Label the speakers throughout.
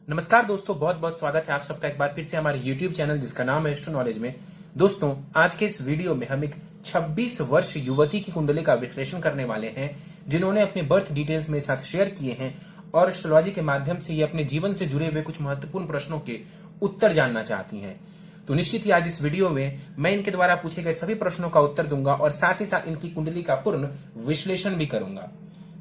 Speaker 1: नमस्कार दोस्तों, बहुत बहुत स्वागत है आप सबका एक बार फिर से हमारे YouTube चैनल जिसका नाम है एस्ट्रो नॉलेज में। दोस्तों, आज के इस वीडियो में हम एक 26 वर्ष युवती की कुंडली का विश्लेषण करने वाले हैं, जिन्होंने अपने बर्थ डिटेल्स मेरे साथ शेयर किए हैं और एस्ट्रोलॉजी के माध्यम से ये अपने जीवन से जुड़े हुए कुछ महत्वपूर्ण प्रश्नों के उत्तर जानना चाहती हैं। तो निश्चित ही आज इस वीडियो में मैं इनके द्वारा पूछे गए सभी प्रश्नों का उत्तर दूंगा और साथ ही साथ इनकी कुंडली का पूर्ण विश्लेषण भी करूंगा।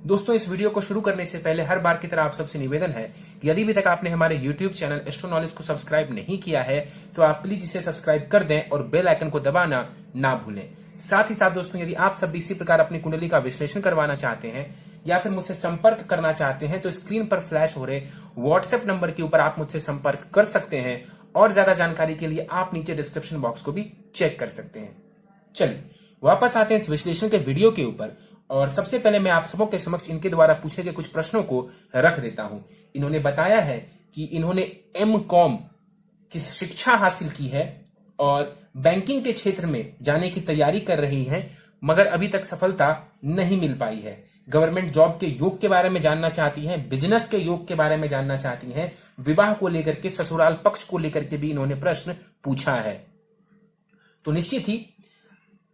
Speaker 1: दोस्तों, इस वीडियो को शुरू करने से पहले हर बार की तरह आप सबसे निवेदन है कि यदि अभी तक आपने हमारे YouTube चैनल एस्ट्रो नॉलेज को सब्सक्राइब नहीं किया है तो आप प्लीज इसे सब्सक्राइब कर दें और बेल आइकन को दबाना ना भूलें। साथ ही साथ दोस्तों, यदि आप सब इसी प्रकार अपनी कुंडली का विश्लेषण करवाना चाहते हैं या फिर मुझसे संपर्क करना चाहते हैं तो स्क्रीन पर फ्लैश हो रहे व्हाट्सएप नंबर के ऊपर आप मुझसे संपर्क कर सकते हैं और ज्यादा जानकारी के लिए आप नीचे डिस्क्रिप्शन बॉक्स को भी चेक कर सकते हैं। चलिए वापस आते हैं इस विश्लेषण के वीडियो के ऊपर और सबसे पहले मैं आप सबों के समक्ष इनके द्वारा पूछे गए कुछ प्रश्नों को रख देता हूं। इन्होंने बताया है कि इन्होंने M.Com की शिक्षा हासिल की है और बैंकिंग के क्षेत्र में जाने की तैयारी कर रही हैं, मगर अभी तक सफलता नहीं मिल पाई है। गवर्नमेंट जॉब के योग के बारे में जानना चाहती हैं, बिजनेस के योग के बारे में जानना चाहती हैं, विवाह को लेकर के, ससुराल पक्ष को लेकर के भी इन्होंने प्रश्न पूछा है। तो निश्चित ही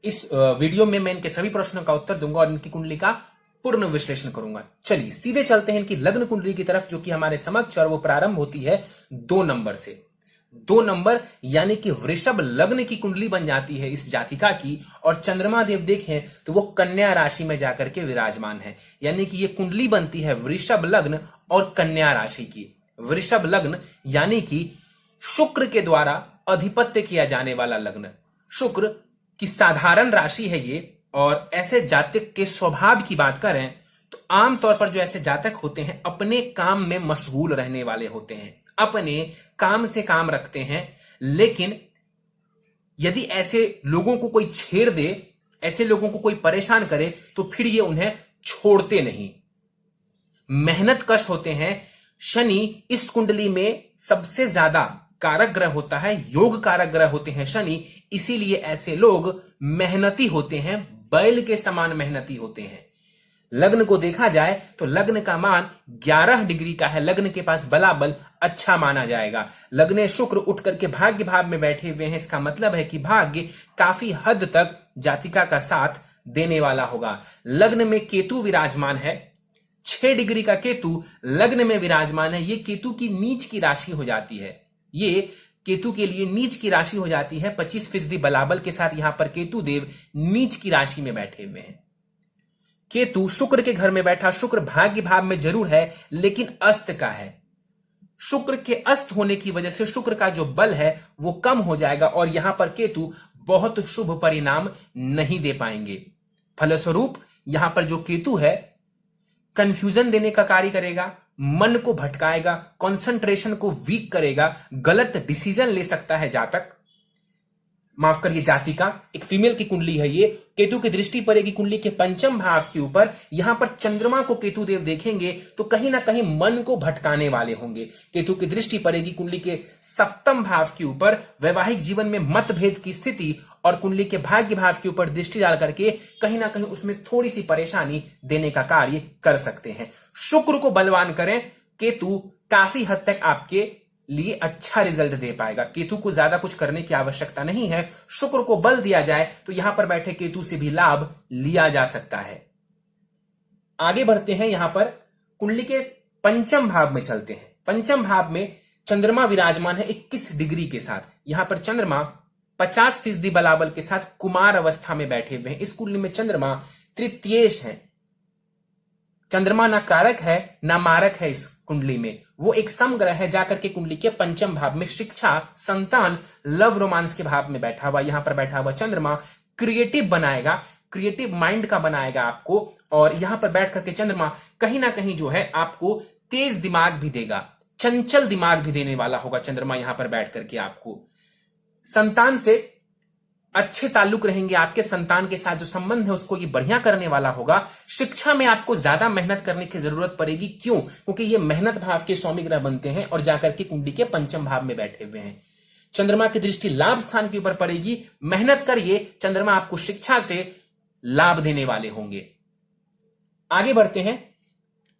Speaker 1: इस वीडियो में मैं इनके सभी प्रश्नों का उत्तर दूंगा और इनकी कुंडली का पूर्ण विश्लेषण करूंगा। चलिए सीधे चलते हैं इनकी लग्न कुंडली की तरफ, जो कि हमारे समक्ष और वो प्रारंभ होती है 2 नंबर से। 2 नंबर यानी कि वृषभ लग्न की कुंडली बन जाती है इस जातिका की। और चंद्रमा देव देखें तो वो कन्या राशि में जाकर के विराजमान है, यानी कि ये कुंडली बनती है वृषभ लग्न और कन्या राशि की। वृषभ लग्न यानी कि शुक्र के द्वारा अधिपत्य किया जाने वाला लग्न, शुक्र की साधारण राशि है ये। और ऐसे जातक के स्वभाव की बात करें तो आमतौर पर जो ऐसे जातक होते हैं अपने काम में मशगूल रहने वाले होते हैं, अपने काम से काम रखते हैं। लेकिन यदि ऐसे लोगों को कोई छेड़ दे, ऐसे लोगों को कोई परेशान करे तो फिर ये उन्हें छोड़ते नहीं, मेहनत कश होते हैं। शनि इस कुंडली में सबसे ज्यादा कारक ग्रह होता है, योग कारक ग्रह होते हैं शनि, इसीलिए ऐसे लोग मेहनती होते हैं, बैल के समान मेहनती होते हैं। लग्न को देखा जाए तो लग्न का मान 11 डिग्री का है, लग्न के पास बलाबल अच्छा माना जाएगा। लग्न शुक्र उठ करके भाग्य भाव में बैठे हुए हैं, इसका मतलब है कि भाग्य काफी हद तक जातिका का साथ देने वाला होगा। लग्न में केतु विराजमान है, 6 डिग्री का केतु लग्न में विराजमान है। ये केतु की नीच की राशि हो जाती है, ये केतु के लिए नीच की राशि हो जाती है। 25% बलाबल के साथ यहां पर केतु देव नीच की राशि में बैठे हुए हैं। केतु शुक्र के घर में बैठा, शुक्र भाग्य भाव में जरूर है लेकिन अस्त का है। शुक्र के अस्त होने की वजह से शुक्र का जो बल है वो कम हो जाएगा और यहां पर केतु बहुत शुभ परिणाम नहीं दे पाएंगे। फलस्वरूप यहां पर जो केतु है कंफ्यूजन देने का कार्य करेगा, मन को भटकाएगा, कंसंट्रेशन को वीक करेगा, गलत डिसीजन ले सकता है जातक, माफ करिए जातिका। एक फीमेल की कुंडली है ये। केतु की दृष्टि पड़ेगी कुंडली के 5वें भाव के ऊपर। यहां पर चंद्रमा को केतु देव देखेंगे तो कहीं ना कहीं मन को भटकाने वाले होंगे। केतु की दृष्टि पड़ेगी कुंडली के 7वें भाव के ऊपर, वैवाहिक जीवन में मतभेद की स्थिति और कुंडली के भाग्य भाव के ऊपर दृष्टि डाल करके कहीं ना कहीं उसमें थोड़ी सी परेशानी देने का कार्य कर सकते हैं। शुक्र को बलवान करें, केतु काफी हद तक आपके लिए अच्छा रिजल्ट दे पाएगा। केतु को ज्यादा कुछ करने की आवश्यकता नहीं है, शुक्र को बल दिया जाए तो यहां पर बैठे केतु से भी लाभ लिया जा सकता है। आगे बढ़ते हैं, यहां पर कुंडली के 5वें भाव में चलते हैं। 5वें भाव में चंद्रमा विराजमान है 21 डिग्री के साथ। यहां पर चंद्रमा 50% बलाबल के साथ कुमार अवस्था में बैठे हुए हैं। इस कुंडली में चंद्रमा तृतीयेश है। चंद्रमा ना कारक है ना मारक है इस कुंडली में, वो एक समग्रह है। जाकर के कुंडली के 5वें भाव में शिक्षा, संतान, लव रोमांस के भाव में बैठा हुआ, यहां पर बैठा हुआ चंद्रमा क्रिएटिव बनाएगा, क्रिएटिव माइंड का बनाएगा आपको। और यहां पर बैठ करके चंद्रमा कहीं ना कहीं जो है आपको तेज दिमाग भी देगा, चंचल दिमाग भी देने वाला होगा चंद्रमा यहां पर बैठ करके आपको। संतान से अच्छे ताल्लुक रहेंगे, आपके संतान के साथ जो संबंध है उसको ये बढ़िया करने वाला होगा। शिक्षा में आपको ज्यादा मेहनत करने की जरूरत पड़ेगी, क्यों? क्योंकि ये मेहनत भाव के स्वामी ग्रह बनते हैं और जाकर के कुंडली के 5वें भाव में बैठे हुए हैं। चंद्रमा की दृष्टि लाभ स्थान के ऊपर पड़ेगी, मेहनत करिए, चंद्रमा आपको शिक्षा से लाभ देने वाले होंगे। आगे बढ़ते हैं,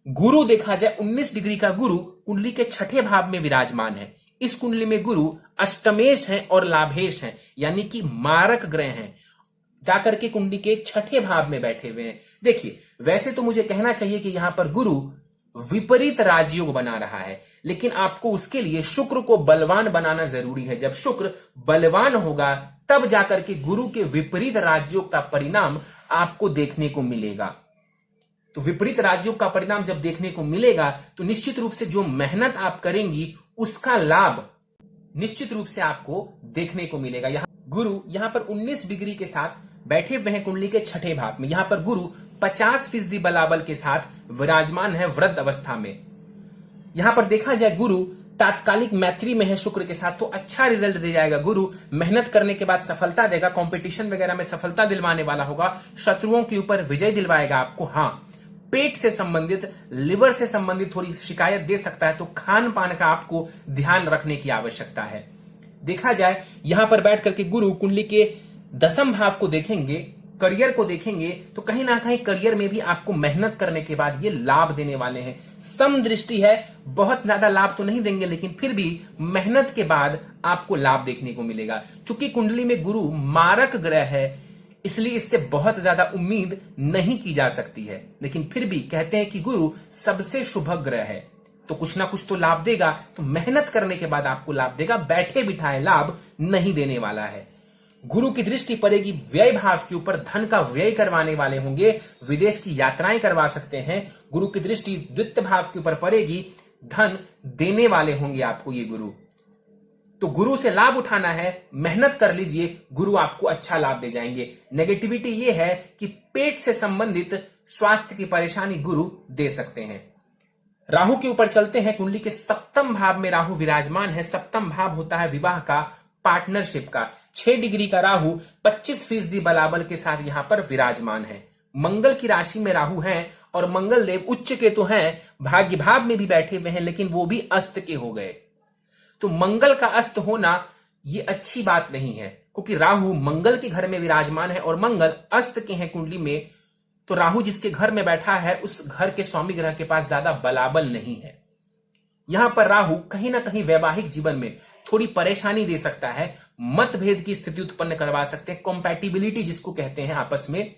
Speaker 1: गुरु देखा जाए 19 डिग्री का गुरु कुंडली के छठे भाव में विराजमान है। इस कुंडली में गुरु अष्टमेश हैं और लाभेश हैं, यानी कि मारक ग्रह हैं, जाकर के कुंडली के छठे भाव में बैठे हुए हैं। देखिए, वैसे तो मुझे कहना चाहिए कि यहां पर गुरु विपरीत राजयोग बना रहा है, लेकिन आपको उसके लिए शुक्र को बलवान बनाना जरूरी है। जब शुक्र बलवान होगा तब जाकर के गुरु के विपरीत राजयोग का परिणाम आपको देखने को मिलेगा। तो विपरीत राजयोग का परिणाम जब देखने को मिलेगा तो निश्चित रूप से जो मेहनत आप करेंगी उसका लाभ निश्चित रूप से आपको देखने को मिलेगा। गुरु यहां पर 19 डिग्री के साथ बैठे हुए हैं कुंडली के छठे भाव में। यहां पर गुरु 50% बलाबल के साथ विराजमान है वृद्ध अवस्था में। यहां पर देखा जाए गुरु तात्कालिक मैत्री में है शुक्र के साथ, तो अच्छा रिजल्ट दे जाएगा। गुरु मेहनत करने के बाद सफलता देगा, कंपटीशन वगैरह में सफलता दिलवाने वाला होगा, शत्रुओं के ऊपर विजय दिलवाएगा आपको। हाँ, पेट से संबंधित, लिवर से संबंधित थोड़ी शिकायत दे सकता है, तो खान पान का आपको ध्यान रखने की आवश्यकता है। देखा जाए यहां पर बैठ करके गुरु कुंडली के दसम भाव को देखेंगे, करियर को देखेंगे, तो कहीं ना कहीं करियर में भी आपको मेहनत करने के बाद ये लाभ देने वाले हैं। सम दृष्टि है, बहुत ज्यादा लाभ तो नहीं देंगे, लेकिन फिर भी मेहनत के बाद आपको लाभ देखने को मिलेगा। चूंकि कुंडली में गुरु मारक ग्रह है, इसलिए इससे बहुत ज्यादा उम्मीद नहीं की जा सकती है, लेकिन फिर भी कहते हैं कि गुरु सबसे शुभ ग्रह है, तो कुछ ना कुछ तो लाभ देगा। तो मेहनत करने के बाद आपको लाभ देगा, बैठे बिठाए लाभ नहीं देने वाला है। गुरु की दृष्टि पड़ेगी व्यय भाव के ऊपर, धन का व्यय करवाने वाले होंगे, विदेश की यात्राएं करवा सकते हैं। गुरु की दृष्टि द्वितीय भाव के ऊपर पड़ेगी, धन देने वाले होंगे आपको ये गुरु। तो गुरु से लाभ उठाना है, मेहनत कर लीजिए, गुरु आपको अच्छा लाभ दे जाएंगे। नेगेटिविटी ये है कि पेट से संबंधित स्वास्थ्य की परेशानी गुरु दे सकते हैं। राहु के ऊपर चलते हैं। कुंडली के सप्तम भाव में राहु विराजमान है। सप्तम भाव होता है विवाह का, पार्टनरशिप का। 6 डिग्री का राहु 25% बलाबल के साथ यहां पर विराजमान है। मंगल की राशि में राहु है और मंगल देव उच्च केतु हैं, भाग्य भाव में भी बैठे हुए हैं, लेकिन वो भी अस्त के हो गए। तो मंगल का अस्त होना ये अच्छी बात नहीं है, क्योंकि राहु मंगल के घर में विराजमान है और मंगल अस्त के हैं कुंडली में। तो राहु जिसके घर में बैठा है उस घर के स्वामी ग्रह के पास ज्यादा बलाबल नहीं है। यहां पर राहु कहीं ना कहीं वैवाहिक जीवन में थोड़ी परेशानी दे सकता है, मतभेद की स्थिति उत्पन्न करवा सकते हैं। कॉम्पैटिबिलिटी जिसको कहते हैं आपस में,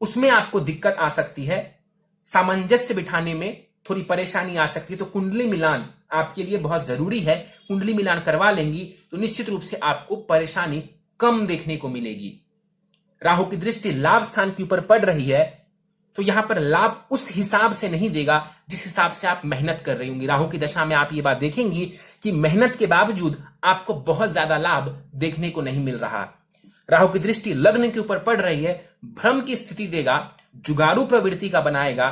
Speaker 1: उसमें आपको दिक्कत आ सकती है। सामंजस्य बिठाने में थोड़ी परेशानी आ सकती है। तो कुंडली मिलान आपके लिए बहुत जरूरी है। कुंडली मिलान करवा लेंगी तो निश्चित रूप से आपको परेशानी कम देखने को मिलेगी। राहु की दृष्टि लाभ स्थान के ऊपर पड़ रही है, तो यहां पर लाभ उस हिसाब से नहीं देगा जिस हिसाब से आप मेहनत कर रही होंगी। राहु की दशा में आप ये बात देखेंगी कि मेहनत के बावजूद आपको बहुत ज्यादा लाभ देखने को नहीं मिल रहा। राहु की दृष्टि लग्न के ऊपर पड़ रही है, भ्रम की स्थिति देगा, जुगाड़ू प्रवृत्ति का बनाएगा,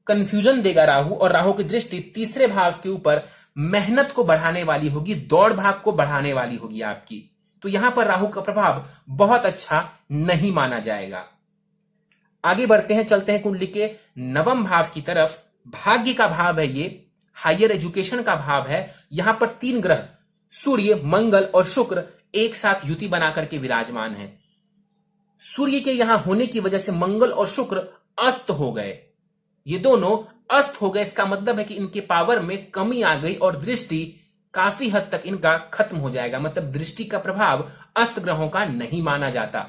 Speaker 1: कंफ्यूजन देगा राहु। और राहु की दृष्टि तीसरे भाव के ऊपर मेहनत को बढ़ाने वाली होगी, दौड़ भाग को बढ़ाने वाली होगी आपकी। तो यहां पर राहु का प्रभाव बहुत अच्छा नहीं माना जाएगा। आगे बढ़ते हैं, चलते हैं कुंडली के नवम भाव की तरफ। भाग्य का भाव है ये, हायर एजुकेशन का भाव है। यहां पर 3 ग्रह सूर्य, मंगल और शुक्र एक साथ युति बनाकर के विराजमान है। सूर्य के यहां होने की वजह से मंगल और शुक्र अस्त हो गए। ये दोनों अस्त हो गए, इसका मतलब है कि इनके पावर में कमी आ गई और दृष्टि काफी हद तक इनका खत्म हो जाएगा। मतलब दृष्टि का प्रभाव अस्त ग्रहों का नहीं माना जाता।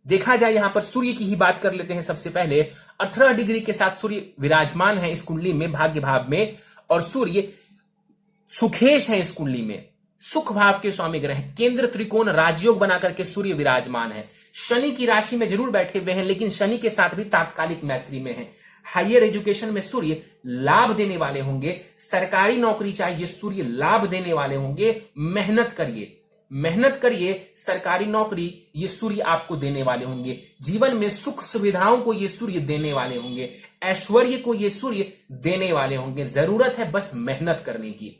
Speaker 1: देखा जाए यहां पर सूर्य की ही बात कर लेते हैं। सबसे पहले 18 डिग्री के साथ सूर्य विराजमान है इस कुंडली में, भाग्य भाव में, और सूर्य सुखेश है इस कुंडली में, सुख भाव के स्वामी ग्रह। केंद्र त्रिकोण राजयोग बनाकर के सूर्य विराजमान है। शनि की राशि में जरूर बैठे हुए हैं, लेकिन शनि के साथ भी तात्कालिक मैत्री में है। हायर एजुकेशन में सूर्य लाभ देने वाले होंगे। सरकारी नौकरी चाहिए, सूर्य लाभ देने वाले होंगे। मेहनत करिए, मेहनत करिए, सरकारी नौकरी ये सूर्य आपको देने वाले होंगे। जीवन में सुख सुविधाओं को ये सूर्य देने वाले होंगे। ऐश्वर्य को ये सूर्य देने वाले होंगे। जरूरत है बस मेहनत करने की।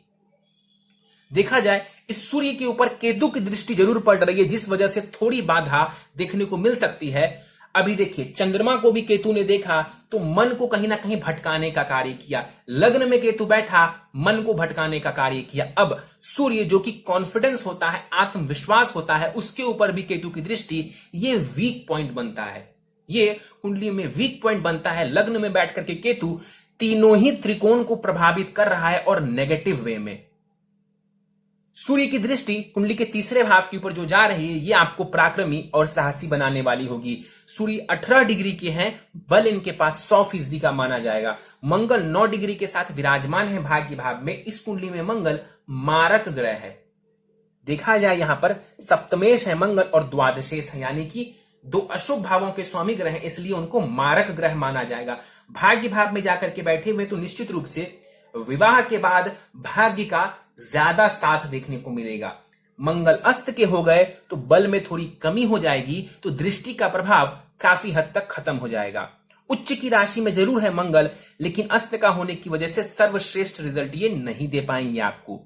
Speaker 1: देखा जाए इस सूर्य के ऊपर केतु की दृष्टि जरूर पड़ रही है, जिस वजह से थोड़ी बाधा देखने को मिल सकती है। अभी देखिए, चंद्रमा को भी केतु ने देखा तो मन को कहीं ना कहीं भटकाने का कार्य किया। लग्न में केतु बैठा, मन को भटकाने का कार्य किया। अब सूर्य जो कि कॉन्फिडेंस होता है, आत्मविश्वास होता है, उसके ऊपर भी केतु की दृष्टि ये वीक पॉइंट बनता है। ये कुंडली में वीक पॉइंट बनता है। लग्न में बैठ करके केतु तीनों ही त्रिकोण को प्रभावित कर रहा है और नेगेटिव वे में। सूर्य की दृष्टि कुंडली के तीसरे भाव के ऊपर जो जा रही है, ये आपको पराक्रमी और साहसी बनाने वाली होगी। सूर्य 18 डिग्री के हैं, बल इनके पास 100% का माना जाएगा। मंगल 9 डिग्री के साथ विराजमान है भाग्य भाव में। इस कुंडली में मंगल मारक ग्रह है। देखा जाए यहां पर सप्तमेश है मंगल और द्वादशेश है, यानी कि 2 अशुभ भावों के स्वामी ग्रह हैं, इसलिए उनको मारक ग्रह माना जाएगा। भाग्य भाव में जाकर के बैठे हुए तो निश्चित रूप से विवाह के बाद भाग्य का ज्यादा साथ देखने को मिलेगा। मंगल अस्त के हो गए तो बल में थोड़ी कमी हो जाएगी, तो दृष्टि का प्रभाव काफी हद तक खत्म हो जाएगा। उच्च की राशि में जरूर है मंगल, लेकिन अस्त का होने की वजह से सर्वश्रेष्ठ रिजल्ट ये नहीं दे पाएंगे आपको।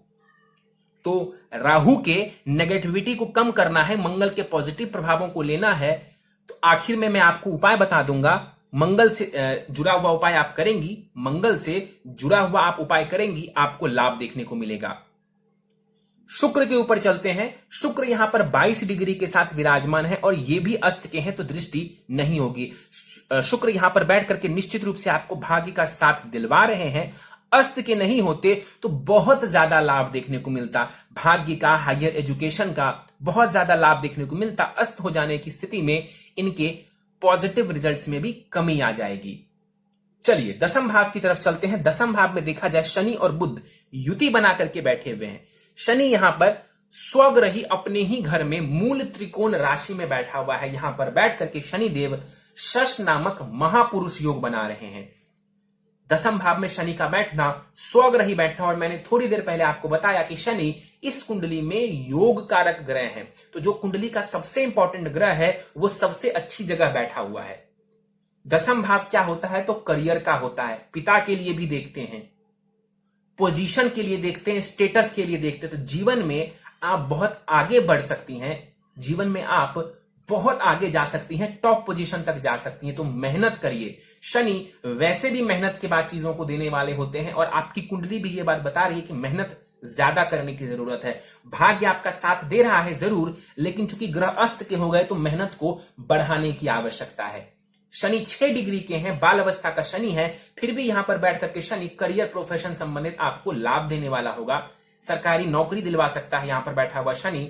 Speaker 1: तो राहु के नेगेटिविटी को कम करना है, मंगल के पॉजिटिव प्रभावों को लेना है। तो आखिर में मैं आपको उपाय बता दूंगा। मंगल से जुड़ा हुआ उपाय आप करेंगी, मंगल से जुड़ा हुआ आप उपाय करेंगी, आपको लाभ देखने को मिलेगा। शुक्र के ऊपर चलते हैं। शुक्र यहां पर 22 डिग्री के साथ विराजमान है और ये भी अस्त के हैं, तो दृष्टि नहीं होगी। शुक्र यहां पर बैठ करके निश्चित रूप से आपको भाग्य का साथ दिलवा रहे हैं। अस्त के नहीं होते तो बहुत ज्यादा लाभ देखने को मिलता, भाग्य का, हायर एजुकेशन का बहुत ज्यादा लाभ देखने को मिलता। अस्त हो जाने की स्थिति में इनके पॉजिटिव रिजल्ट्स में भी कमी आ जाएगी। चलिए दसम भाव की तरफ चलते हैं। दसम भाव में देखा जाए शनि और बुध युति बना करके बैठे हुए हैं। शनि यहां पर स्वग्रही अपने ही घर में मूल त्रिकोण राशि में बैठा हुआ है। यहां पर बैठ करके शनिदेव शश नामक महापुरुष योग बना रहे हैं। दसम भाव में शनि का बैठना, स्वग्रही बैठना, और मैंने थोड़ी देर पहले आपको बताया कि शनि इस कुंडली में योग कारक ग्रह है। तो जो कुंडली का सबसे इंपॉर्टेंट ग्रह है वो सबसे अच्छी जगह बैठा हुआ है। दसम भाव क्या होता है? तो करियर का होता है। पिता के लिए भी देखते हैं, पोजीशन के लिए देखते हैं, स्टेटस के लिए देखते हैं। तो जीवन में आप बहुत आगे बढ़ सकती हैं, जीवन में आप बहुत आगे जा सकती हैं, टॉप पोजीशन तक जा सकती हैं। तो मेहनत करिए। शनि वैसे भी मेहनत के बाद चीजों को देने वाले होते हैं और आपकी कुंडली भी ये बात बता रही है कि मेहनत ज्यादा करने की जरूरत है। भाग्य आपका साथ दे रहा है जरूर, लेकिन चूंकि ग्रह अस्त के हो गए तो मेहनत को बढ़ाने की आवश्यकता है। शनि 6 डिग्री के हैं, बाल अवस्था का शनि है, फिर भी यहां पर बैठ करके शनि करियर प्रोफेशन संबंधित आपको लाभ देने वाला होगा। सरकारी नौकरी दिलवा सकता है यहां पर बैठा हुआ शनि।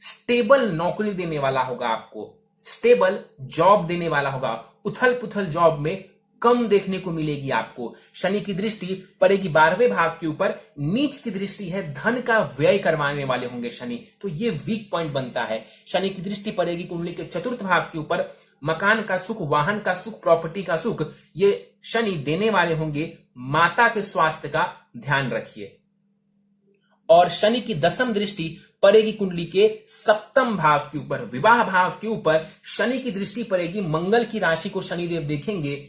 Speaker 1: स्टेबल नौकरी देने वाला होगा आपको, स्टेबल जॉब देने वाला होगा। उथल पुथल जॉब में कम देखने को मिलेगी आपको। शनि की दृष्टि पड़ेगी 12वें भाव के ऊपर, नीच की दृष्टि है, धन का व्यय करवाने वाले होंगे शनि, तो ये वीक पॉइंट बनता है। शनि की दृष्टि पड़ेगी कुंडली के 4th भाव के ऊपर, मकान का सुख, वाहन का सुख, प्रॉपर्टी का सुख ये शनि देने वाले होंगे। माता के स्वास्थ्य का ध्यान रखिए। और शनि की 10वीं दृष्टि पड़ेगी कुंडली के 7th भाव के ऊपर, विवाह भाव के ऊपर शनि की दृष्टि पड़ेगी। मंगल की राशि को शनिदेव देखेंगे।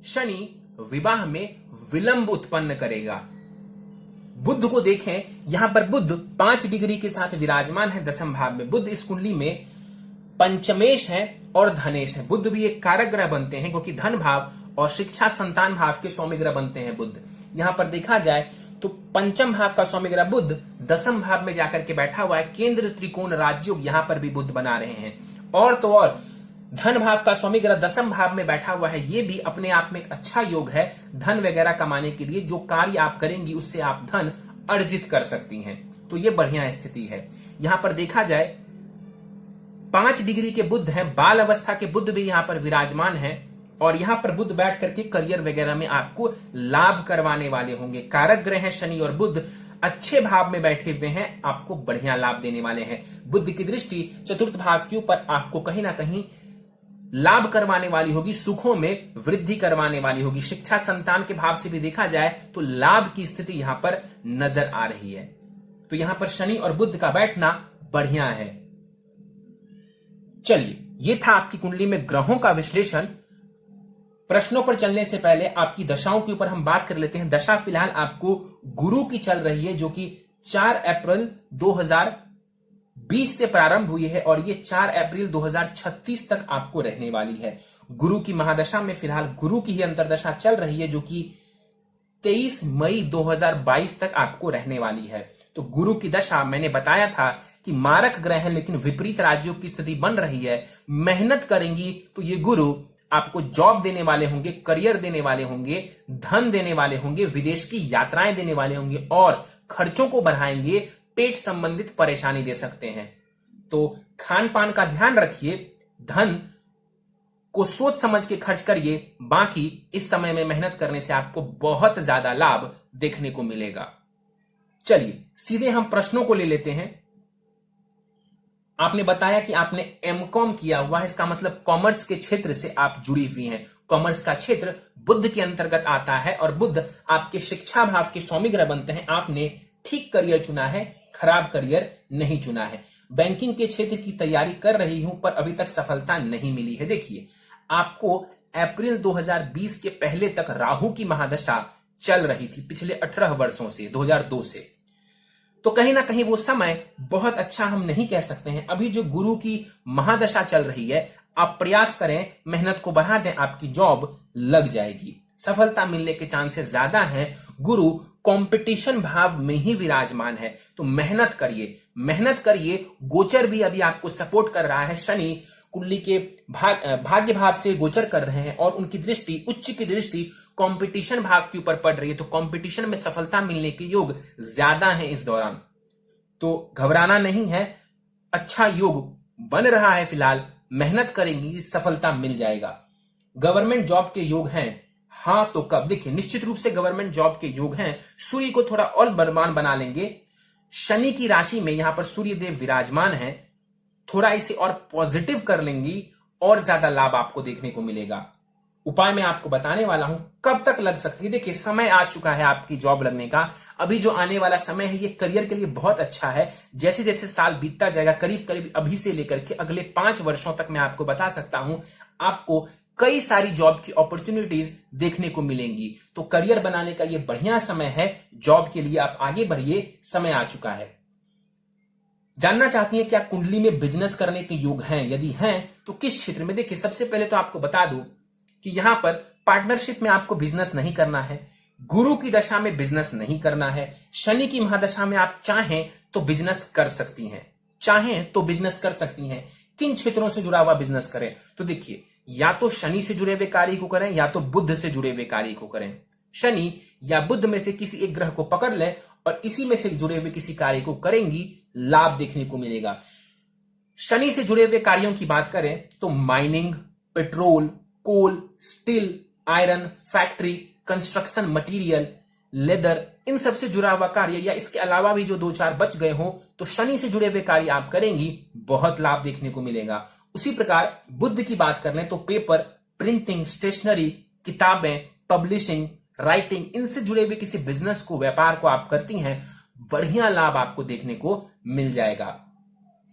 Speaker 1: शनि विवाह में विलंब उत्पन्न करेगा। बुध को देखें, यहां पर बुध 5 डिग्री के साथ विराजमान है 10th भाव में। बुध इस कुंडली में पंचमेश है और धनेश है। बुध भी एक कारक ग्रह बनते हैं क्योंकि धन भाव और शिक्षा संतान भाव के स्वामी ग्रह बनते हैं बुध। यहां पर देखा जाए तो 5th भाव का स्वामी ग्रह बुध 10th भाव में जाकर के बैठा हुआ है। केंद्र त्रिकोण राजयोग यहां पर भी बुध बना रहे हैं। और तो और धन भाव का स्वामी ग्रह 10th भाव में बैठा हुआ है। ये भी अपने आप में एक अच्छा योग है धन वगैरह कमाने के लिए। जो कार्य आप करेंगी उससे आप धन अर्जित कर सकती हैं, तो ये बढ़िया स्थिति है। यहां पर देखा जाए 5 डिग्री के बुध है, बाल अवस्था के बुध भी यहां पर विराजमान है और यहां पर बुध बैठ करके करियर वगैरह में आपको लाभ करवाने वाले होंगे। कारक ग्रह है शनि और बुध, अच्छे भाव में बैठे हुए हैं, आपको बढ़िया लाभ देने वाले हैं। बुध की दृष्टि 4th भाव के ऊपर आपको कहीं ना कहीं लाभ करवाने वाली होगी, सुखों में वृद्धि करवाने वाली होगी। शिक्षा संतान के भाव से भी देखा जाए तो लाभ की स्थिति यहां पर नजर आ रही है। तो यहां पर शनि और बुध का बैठना बढ़िया है। चलिए, यह था आपकी कुंडली में ग्रहों का विश्लेषण। प्रश्नों पर चलने से पहले आपकी दशाओं के ऊपर हम बात कर लेते हैं। दशा फिलहाल आपको गुरु की चल रही है, जो कि 4 अप्रैल 2020 से प्रारंभ हुई है और ये 4 अप्रैल 2036 तक आपको रहने वाली है। गुरु की महादशा में फिलहाल गुरु की ही अंतरदशा चल रही है, जो कि 23 मई 2022 तक आपको रहने वाली है। तो गुरु की दशा मैंने बताया था कि मारक ग्रह है, लेकिन विपरीत राजयोग की स्थिति बन रही है। मेहनत करेंगी तो ये गुरु आपको जॉब देने वाले होंगे, करियर देने वाले होंगे, धन देने वाले होंगे, विदेश की यात्राएं देने वाले होंगे और खर्चों को बढ़ाएंगे, पेट संबंधित परेशानी दे सकते हैं। तो खान पान का ध्यान रखिए, धन को सोच समझ के खर्च करिए, बाकी इस समय में मेहनत करने से आपको बहुत ज्यादा लाभ देखने को मिलेगा। चलिए सीधे हम प्रश्नों को ले लेते हैं। आपने बताया कि आपने एमकॉम किया हुआ है, इसका मतलब कॉमर्स के क्षेत्र से आप जुड़ी हुई हैं। कॉमर्स का क्षेत्र बुध के अंतर्गत आता है और बुध आपके शिक्षा भाव के स्वामी ग्रह बनते हैं। आपने ठीक करियर चुना है, खराब करियर नहीं चुना है। बैंकिंग के क्षेत्र की तैयारी कर रही हूं पर अभी तक सफलता नहीं मिली है। देखिए, आपको अप्रैल 2020 के पहले तक राहु की महादशा चल रही थी, पिछले 18 वर्षों से, 2002 से। तो कहीं ना कहीं वो समय बहुत अच्छा हम नहीं कह सकते हैं। अभी जो गुरु की महादशा चल रही है, आप प्रयास करें, मेहनत को बढ़ा दें, आपकी जॉब लग जाएगी, सफलता मिलने के चांसेस ज्यादा हैं। गुरु कंपटीशन भाव में ही विराजमान है, तो मेहनत करिए, मेहनत करिए। गोचर भी अभी आपको सपोर्ट कर रहा है। शनि कुंडली के भाग्य भाव से गोचर कर रहे हैं और उनकी दृष्टि, उच्च की दृष्टि कंपटीशन भाव के ऊपर पड़ रही है, तो कंपटीशन में सफलता मिलने के योग ज्यादा हैं इस दौरान। तो घबराना नहीं है, अच्छा योग बन रहा है फिलहाल, मेहनत करेंगी, सफलता मिल जाएगा। गवर्नमेंट जॉब के योग हैं, हाँ तो कब? देखिए, निश्चित रूप से गवर्नमेंट जॉब के योग हैं। सूर्य को थोड़ा और बलवान बना लेंगे। शनि की राशि में यहां पर सूर्य देव विराजमान है, थोड़ा इसे और पॉजिटिव कर लेंगी और ज्यादा लाभ आपको देखने को मिलेगा। उपाय मैं आपको बताने वाला हूं, कब तक लग सकती है। देखिए, समय आ चुका है आपकी जॉब लगने का। अभी जो आने वाला समय है ये करियर के लिए बहुत अच्छा है। जैसे जैसे साल बीतता जाएगा, करीब करीब अभी से लेकर के अगले 5 वर्षों तक मैं आपको बता सकता हूं, आपको कई सारी जॉब की अपॉर्चुनिटीज देखने को मिलेंगी। तो करियर बनाने का ये बढ़िया समय है, जॉब के लिए आप आगे बढ़िए, समय आ चुका है। जानना चाहती हैं क्या कुंडली में बिजनेस करने के योग हैं? यदि हैं तो किस क्षेत्र में? देखिए, सबसे पहले तो आपको बता दूं कि यहां पर पार्टनरशिप में आपको बिजनेस नहीं करना है, गुरु की दशा में बिजनेस नहीं करना है। शनि की महादशा में आप चाहें तो बिजनेस कर सकती हैं, चाहें तो बिजनेस कर सकती हैं। किन क्षेत्रों से जुड़ा हुआ बिजनेस करें? तो देखिए, या तो शनि से जुड़े हुए कार्य को करें या तो बुध से जुड़े हुए कार्य को करें। शनि या बुध में से किसी एक ग्रह को पकड़ लें और इसी में से जुड़े हुए किसी कार्य को करेंगी, लाभ देखने को मिलेगा। शनि से जुड़े हुए कार्यों की बात करें तो mining, petrol, coal, steel, iron, factory, construction material, leather, इन सब से जुड़ा हुआ कार्य या इसके अलावा भी जो 2-4 बच गए हो तो शनि से जुड़े हुए कार्य आप करेंगी, बहुत लाभ देखने को मिलेगा। उसी प्रकार बुध की बात कर लें तो पेपर, प्रिंटिंग, स्टेशनरी, किताबें, पब्लिशिंग, राइटिंग, इनसे जुड़े हुए किसी बिजनेस को, व्यापार को आप करती हैं, बढ़िया लाभ आपको देखने को मिल जाएगा।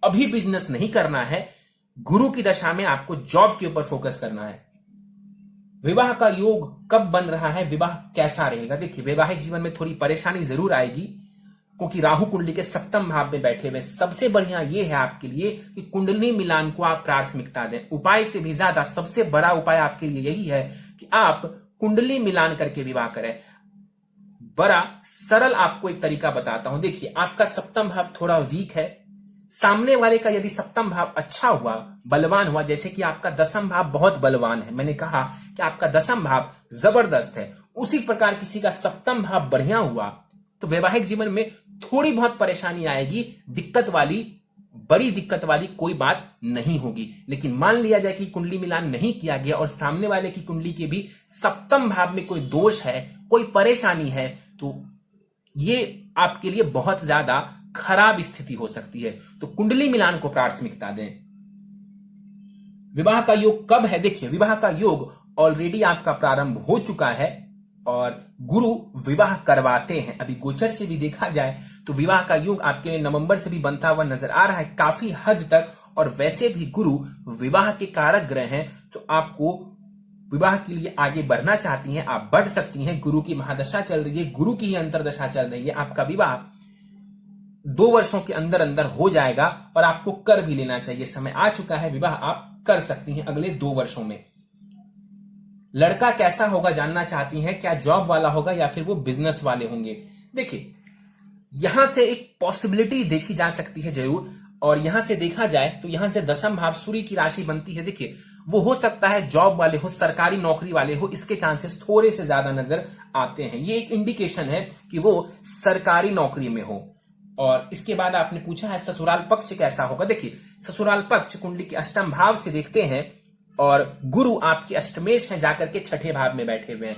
Speaker 1: अभी बिजनेस नहीं करना है, गुरु की दशा में आपको जॉब के ऊपर फोकस करना है। विवाह का योग कब बन रहा है, विवाह कैसा रहेगा? देखिए, वैवाहिक जीवन में थोड़ी परेशानी जरूर आएगी क्योंकि राहु कुंडली के सप्तम भाव में बैठे हुए। सबसे बढ़िया यह है आपके लिए कि कुंडली मिलान को आप प्राथमिकता दें। उपाय से भी ज्यादा सबसे बड़ा उपाय आपके लिए यही है कि आप कुंडली मिलान करके विवाह करें। बड़ा सरल आपको एक तरीका बताता हूं। देखिए, आपका सप्तम भाव थोड़ा वीक है, सामने वाले का यदि सप्तम भाव अच्छा हुआ, बलवान हुआ, जैसे कि आपका दसम भाव बहुत बलवान है, मैंने कहा कि आपका दसम भाव जबरदस्त है, उसी प्रकार किसी का सप्तम भाव बढ़िया हुआ तो वैवाहिक जीवन में थोड़ी बहुत परेशानी आएगी, दिक्कत वाली, बड़ी दिक्कत वाली कोई बात नहीं होगी। लेकिन मान लिया जाए कि कुंडली मिलान नहीं किया गया और सामने वाले की कुंडली के भी सप्तम भाव में कोई दोष है, कोई परेशानी है, तो ये आपके लिए बहुत ज्यादा खराब स्थिति हो सकती है। तो कुंडली मिलान को प्राथमिकता दें। विवाह का योग कब है? देखिए, विवाह का योग ऑलरेडी आपका प्रारंभ हो चुका है और गुरु विवाह करवाते हैं। अभी गोचर से भी देखा जाए तो विवाह का योग आपके लिए नवंबर से भी बनता हुआ नजर आ रहा है काफी हद तक। और वैसे भी गुरु विवाह के कारक ग्रह हैं, तो आपको विवाह के लिए आगे बढ़ना चाहती हैं, आप बढ़ सकती हैं। गुरु की महादशा चल रही है, गुरु की ही अंतरदशा चल रही है, आपका विवाह 2 वर्षों के अंदर अंदर हो जाएगा और आपको कर भी लेना चाहिए। समय आ चुका है, विवाह आप कर सकती हैं अगले 2 वर्षों में। लड़का कैसा होगा जानना चाहती हैं, क्या जॉब वाला होगा या फिर वो बिजनेस वाले होंगे? देखिए, यहां से एक पॉसिबिलिटी देखी जा सकती है जरूर, और यहां से देखा जाए तो यहां से दसम भाव सूर्य की राशि बनती है। देखिए, वो हो सकता है जॉब वाले हो, सरकारी नौकरी वाले हो, इसके चांसेस थोड़े से ज्यादा नजर आते हैं। ये एक इंडिकेशन है कि वो सरकारी नौकरी में हो। और इसके बाद आपने पूछा है ससुराल पक्ष कैसा होगा। देखिए, ससुराल पक्ष कुंडली के अष्टम भाव से देखते हैं और गुरु आपके अष्टमेश हैं जाकर के छठे भाव में बैठे हुए हैं।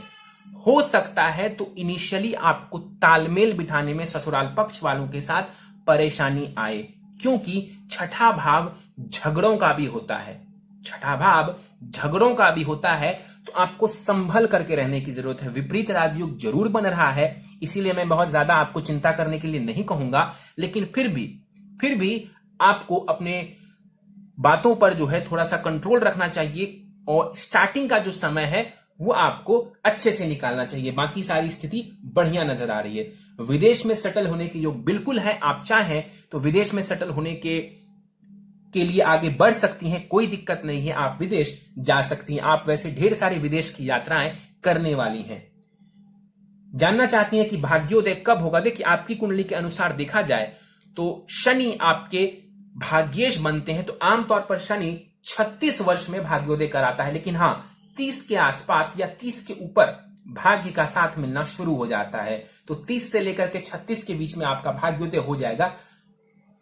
Speaker 1: हो सकता है तो इनिशियली आपको तालमेल बिठाने में ससुराल पक्ष वालों के साथ परेशानी आए, क्योंकि छठा भाव झगड़ों का भी होता है। छठा भाव झगड़ों का भी होता है, तो आपको संभल करके रहने की जरूरत है। विपरीत राजयोग जरूर बन रहा है, इसीलिए मैं बहुत ज्यादा आपको चिंता करने के लिए नहीं कहूंगा, लेकिन फिर भी आपको अपने बातों पर जो है थोड़ा सा कंट्रोल रखना चाहिए और स्टार्टिंग का जो समय है वो आपको अच्छे से निकालना चाहिए। बाकी सारी स्थिति बढ़िया नजर आ रही है। विदेश में सेटल होने के योग बिल्कुल है। आप चाहें तो विदेश में सेटल होने के लिए आगे बढ़ सकती हैं, कोई दिक्कत नहीं है। आप विदेश जा सकती हैं। आप वैसे ढेर सारी विदेश की यात्राएं करने वाली हैं। जानना चाहती हैं कि भाग्योदय कब होगा। देखिए, आपकी कुंडली के अनुसार देखा जाए तो शनि आपके भाग्येश बनते हैं, तो आमतौर पर शनि 36 वर्ष में भाग्योदय कराता है, लेकिन हाँ 30 के आसपास या 30 के ऊपर भाग्य का साथ मिलना शुरू हो जाता है। तो 30 से लेकर के 36 के बीच में आपका भाग्योदय हो जाएगा।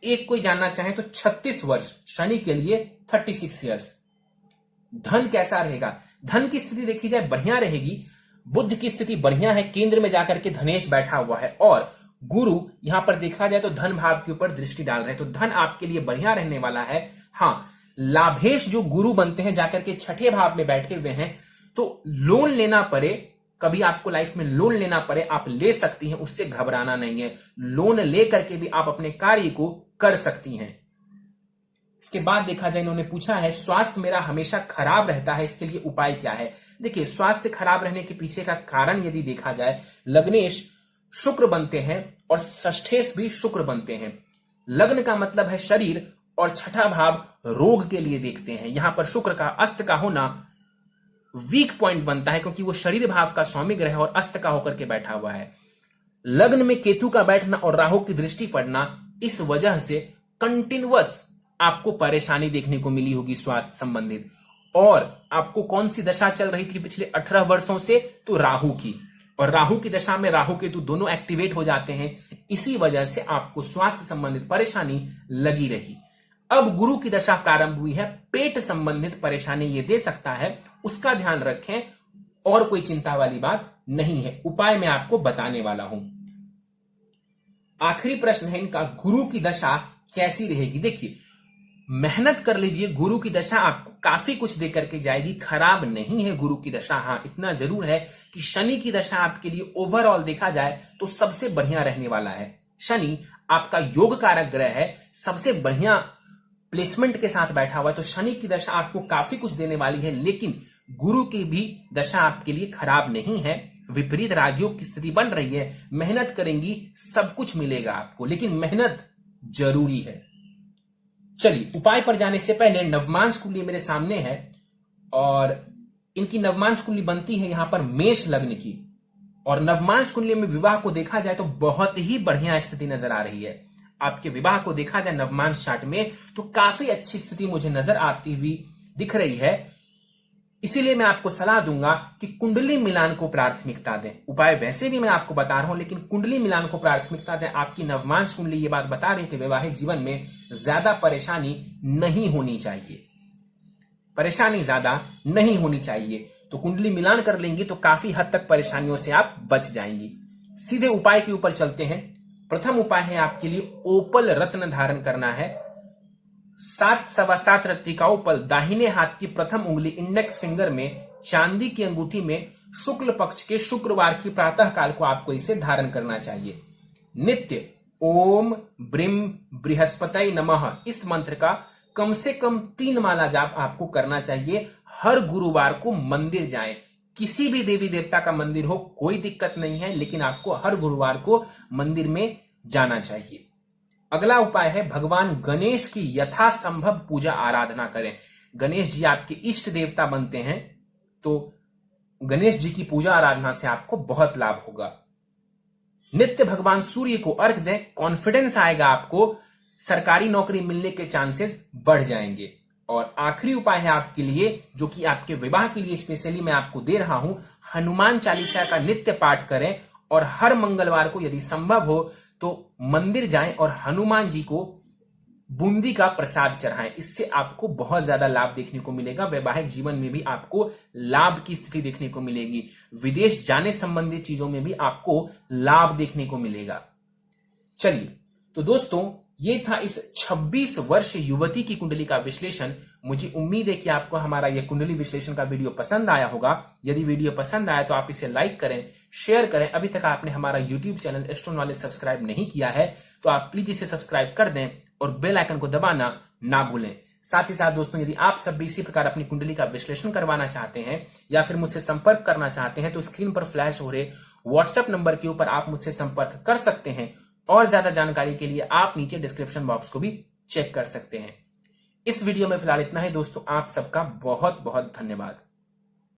Speaker 1: एक कोई जानना चाहे तो 36 वर्ष शनि के लिए 36 इयर्स। धन कैसा रहेगा। धन की स्थिति देखी जाए बढ़िया रहेगी। बुध की स्थिति बढ़िया है, केंद्र में जाकर के धनेश बैठा हुआ है और गुरु यहां पर देखा जाए तो धन भाव के ऊपर दृष्टि डाल रहे हैं, तो धन आपके लिए बढ़िया रहने वाला है। हाँ, लाभेश जो गुरु बनते हैं जाकर के छठे भाव में बैठे हुए हैं, तो लोन लेना पड़े, कभी आपको लाइफ में लोन लेना पड़े, आप ले सकती हैं, उससे घबराना नहीं है। लोन ले करके भी आप अपने कार्य को कर सकती हैं। इसके बाद देखा जाए, इन्होंने पूछा है स्वास्थ्य मेरा हमेशा खराब रहता है, इसके लिए उपाय क्या है। देखिए, स्वास्थ्य खराब रहने के पीछे का कारण यदि देखा जाए, लग्नेश शुक्र बनते हैं और षष्ठेश भी शुक्र बनते हैं। लग्न का मतलब है शरीर और छठा भाव रोग के लिए देखते हैं। यहां पर शुक्र का अस्त का होना वीक पॉइंट बनता है, क्योंकि वो शरीर भाव का स्वामी ग्रह और अस्त का होकर के बैठा हुआ है। लग्न में केतु का बैठना और राहु की दृष्टि पड़ना, इस वजह से कंटिन्यूअस आपको परेशानी देखने को मिली होगी स्वास्थ्य संबंधित। और आपको कौन सी दशा चल रही थी पिछले 18 वर्षों से, तो राहु की, और राहु की दशा में राहु केतु दोनों एक्टिवेट हो जाते हैं। इसी वजह से आपको स्वास्थ्य संबंधित परेशानी लगी रही। अब गुरु की दशा प्रारंभ हुई है, पेट संबंधित परेशानी ये दे सकता है, उसका ध्यान रखें। और कोई चिंता वाली बात नहीं है। उपाय मैं आपको बताने वाला हूं। आखिरी प्रश्न है इनका, गुरु की दशा कैसी रहेगी। देखिए, मेहनत कर लीजिए, गुरु की दशा आपको काफी कुछ देकर के जाएगी, खराब नहीं है गुरु की दशा। हाँ, इतना जरूर है कि शनि की दशा आपके लिए ओवरऑल देखा जाए तो सबसे बढ़िया रहने वाला है। शनि आपका योग कारक ग्रह है, सबसे बढ़िया प्लेसमेंट के साथ बैठा हुआ है, तो शनि की दशा आपको काफी कुछ देने वाली है। लेकिन गुरु की भी दशा आपके लिए खराब नहीं है। विपरीत राजयोग की स्थिति बन रही है, मेहनत करेंगी सब कुछ मिलेगा आपको, लेकिन मेहनत जरूरी है। चलिए, उपाय पर जाने से पहले नवमांश कुंडली मेरे सामने है और इनकी नवमांश कुंडली बनती है यहां पर मेष लग्न की, और नवमांश कुंडली में विवाह को देखा जाए तो बहुत ही बढ़िया स्थिति नजर आ रही है। आपके विवाह को देखा जाए नवमांश चार्ट में तो काफी अच्छी स्थिति मुझे नजर आती हुई दिख रही है। इसीलिए मैं आपको सलाह दूंगा कि कुंडली मिलान को प्राथमिकता दें। उपाय वैसे भी मैं आपको बता रहा हूं, लेकिन कुंडली मिलान को प्राथमिकता दें। आपकी नवमांश कुंडली ये बात बता रही है कि वैवाहिक जीवन में ज्यादा परेशानी नहीं होनी चाहिए, परेशानी ज्यादा नहीं होनी चाहिए। तो कुंडली मिलान कर लेंगी तो काफी हद तक परेशानियों से आप बच जाएंगी। सीधे उपाय के ऊपर चलते हैं। प्रथम उपाय है आपके लिए ओपल रत्न धारण करना है। 7 सवा 7 रत्ती का ओपल दाहिने हाथ की प्रथम उंगली इंडेक्स फिंगर में चांदी की अंगूठी में शुक्ल पक्ष के शुक्रवार की प्रातः काल को आपको इसे धारण करना चाहिए। नित्य ओम ब्रीम बृहस्पति नमः इस मंत्र का कम से कम 3 माला जाप आपको करना चाहिए। हर गुरुवार को मंदिर जाएं, किसी भी देवी देवता का मंदिर हो कोई दिक्कत नहीं है, लेकिन आपको हर गुरुवार को मंदिर में जाना चाहिए। अगला उपाय है भगवान गणेश की यथासंभव पूजा आराधना करें। गणेश जी आपके इष्ट देवता बनते हैं, तो गणेश जी की पूजा आराधना से आपको बहुत लाभ होगा। नित्य भगवान सूर्य को अर्घ दें, कॉन्फिडेंस आएगा आपको, सरकारी नौकरी मिलने के चांसेस बढ़ जाएंगे। और आखिरी उपाय है आपके लिए, जो कि आपके विवाह के लिए स्पेशली मैं आपको दे रहा हूं। हनुमान चालीसा का नित्य पाठ करें और हर मंगलवार को यदि संभव हो तो मंदिर जाएं और हनुमान जी को बूंदी का प्रसाद चढ़ाएं। इससे आपको बहुत ज्यादा लाभ देखने को मिलेगा। वैवाहिक जीवन में भी आपको लाभ की स्थिति देखने को मिलेगी। विदेश जाने संबंधित चीजों में भी आपको लाभ देखने को मिलेगा। चलिए, तो दोस्तों ये था इस 26 वर्ष युवती की कुंडली का विश्लेषण। मुझे उम्मीद है कि आपको हमारा यह कुंडली विश्लेषण का वीडियो पसंद आया होगा। यदि वीडियो पसंद आया तो आप इसे लाइक करें, शेयर करें। अभी तक आपने हमारा YouTube channel astro knowledge subscribe नहीं किया है तो आप प्लीज इसे सब्सक्राइब कर दें और बेल आइकन को दबाना ना भूलें। साथ ही साथ दोस्तों, यदि आप सब भी इसी प्रकार अपनी कुंडली का विश्लेषण करवाना चाहते हैं या फिर मुझसे संपर्क करना चाहते हैं तो स्क्रीन पर फ्लैश हो रहे व्हाट्सएप नंबर के ऊपर आप मुझसे संपर्क कर सकते हैं। और ज्यादा जानकारी के लिए आप नीचे डिस्क्रिप्शन बॉक्स को भी चेक कर सकते हैं। इस वीडियो में फिलहाल इतना ही दोस्तों। आप सबका बहुत बहुत धन्यवाद।